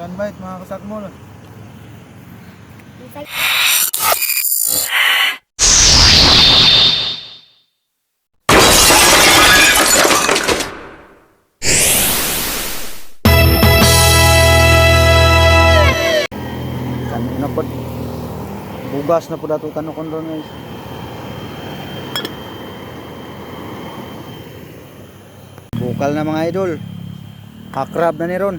Canbite mga kasakmol. Kanina po bugas na po dato kanukon ron guys. Bukal na mga idol. Hakrab na ni ron.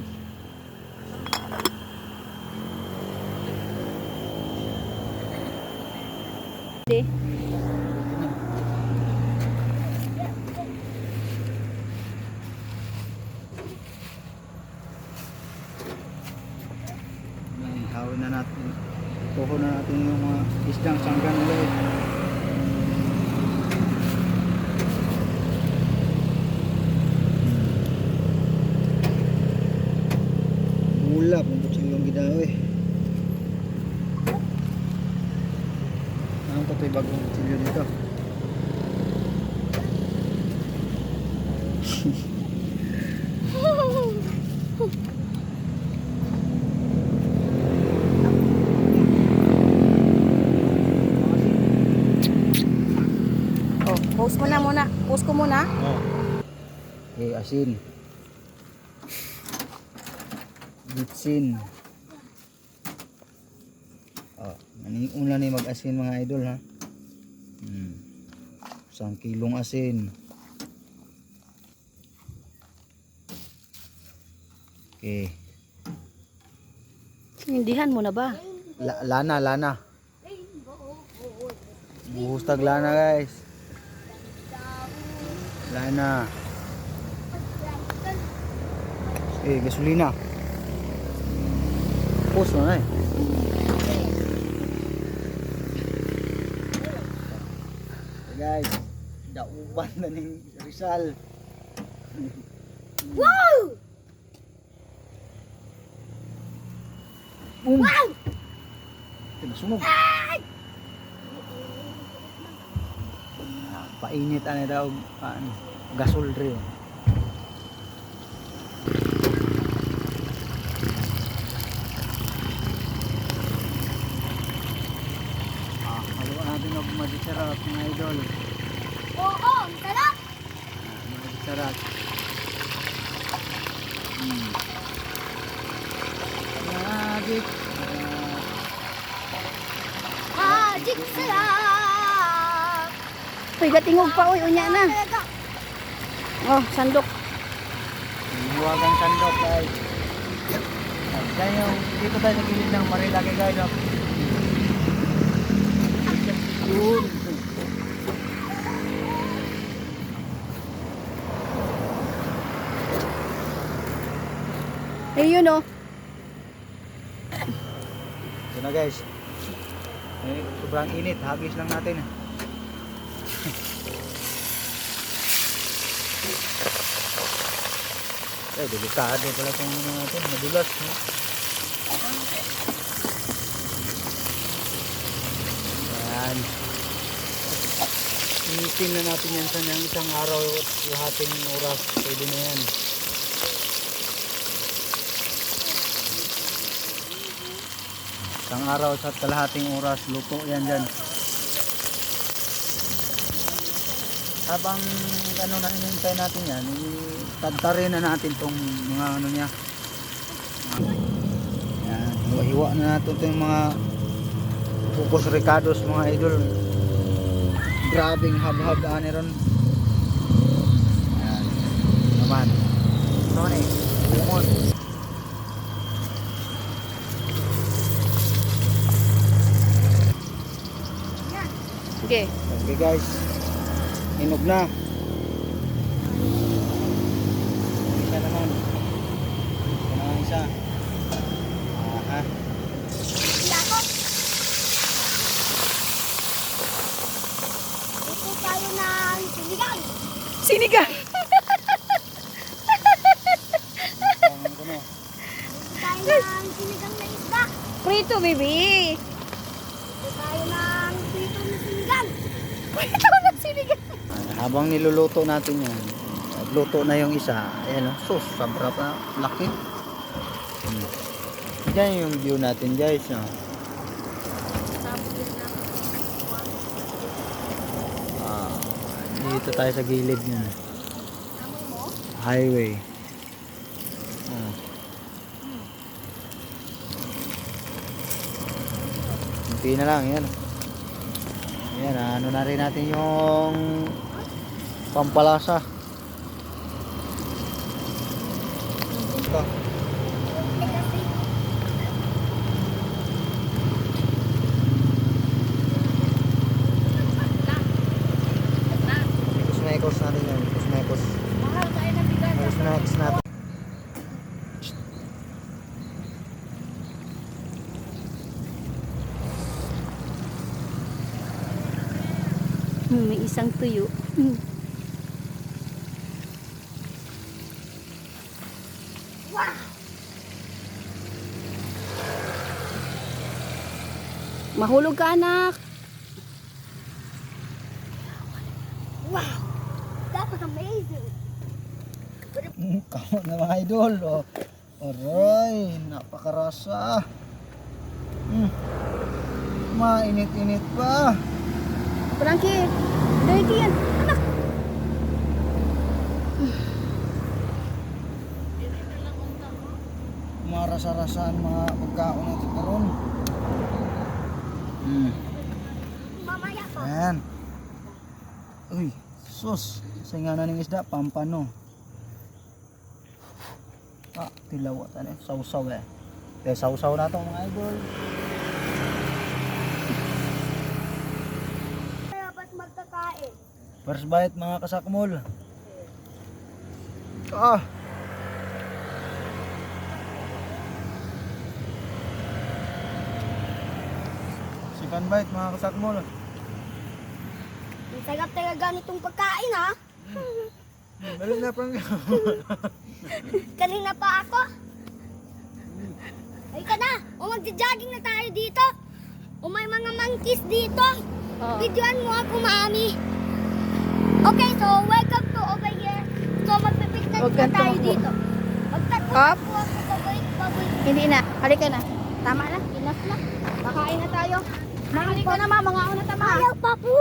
Hawin na natin. Tuho na natin yung mga isdang sanggan ulit. Ulap untuk silong gidaw eh. Ano pa ito yung bagong silyo dito? Oh, post mo na muna. Post ko muna. Oh. Okay, asin. Bitsin. Oh, una ni mag-asin mga idol ha. 1 kilong asin. Okay. Hindihan mo na ba? Lana. Buhos tag lana guys. Lana. Gasolina. Post na eh. So guys, dauban na ning Rizal. Wow! Wow! Tinasunog. Painit ani daw gasol dre. Haluan natin ng madisarap mga idol. Oo, sarap! Madisarap. Magic. Magic sarap! Uy, gatingog pa, uy, unya na. Oh, sandok. Huwagang sandok guys. Yan yung dito tayo sa gilid ng Marilaki guys. Yun. Ayun oh. Ito na guys. Sobrang init. Hagis lang natin. Ay, delikado pala itong ano natin. Madulas. Ayan. Initin na natin yan sa isang araw at lahating oras. Pwede na yan. Isang araw sa kalahating oras. Luto yan dyan. Habang ano na hinintay natin yan, itadtarin na natin tong mga ano niya. Yan, hiwa na natin itong mga Focus Ricardos mga idol. Grabing hab-hab ani ron. Yan. Naman. Sorry. Bumon. Okay. Okay guys. Hinog na. Isa naman. Ito naman isa. Aha. Ito tayo ng sinigang. Sinigang? Ang kuno. Tayo ng sinigang na isda. Prito, baby. Ito tayo ng prito na sinigang. Prito na sinigang. Habang niluluto natin yan, luto na yung isa. Ayan o, sus, sabra pa, laki. Diyan yung view natin guys. Oh. Ah, dito tayo sa gilid niyan. Highway. Oh. Kunti na lang yan. Yan, ano na rin natin yung Pampalasa. Ito. Kusmekos natin yan. Kusmekos. Mahal tayo na bigas. Kusmekos natin. May isang tuyo. Wow! Mahulog ka, anak. Wow! That was amazing. Kamo na mga idol. Oh. Aray, napakarasa. Mainit-init pa. Frankie, dirty yan. Anak. Marasa-rasaan mga pagkaon natin karon. Mamaya pa. Ayan. Uy, sus. Singanan ng isda, pampano. Ah, tilawatan eh. Sausaw eh. Kaya sausaw na ito mga idol. Kaya ba't magkakain? First bite mga kasakmol. Ah. Second bite mga kasakmol. Ang sagap tayo ganitong pagkain, ha? Balik na pang. Kanina pa ako. Ay ka na. O magja-jogging na tayo dito. O may mga monkeys dito. Videoan mo ako, mami. Okay, so welcome to over here. So magpipiknik na tayo dito. Magtatapos Up. po ako. Baboy. Hindi na. Halika na. Tama na. Enough na. Kakain na tayo. Halika na ma, mga una tama. Ayaw pa po.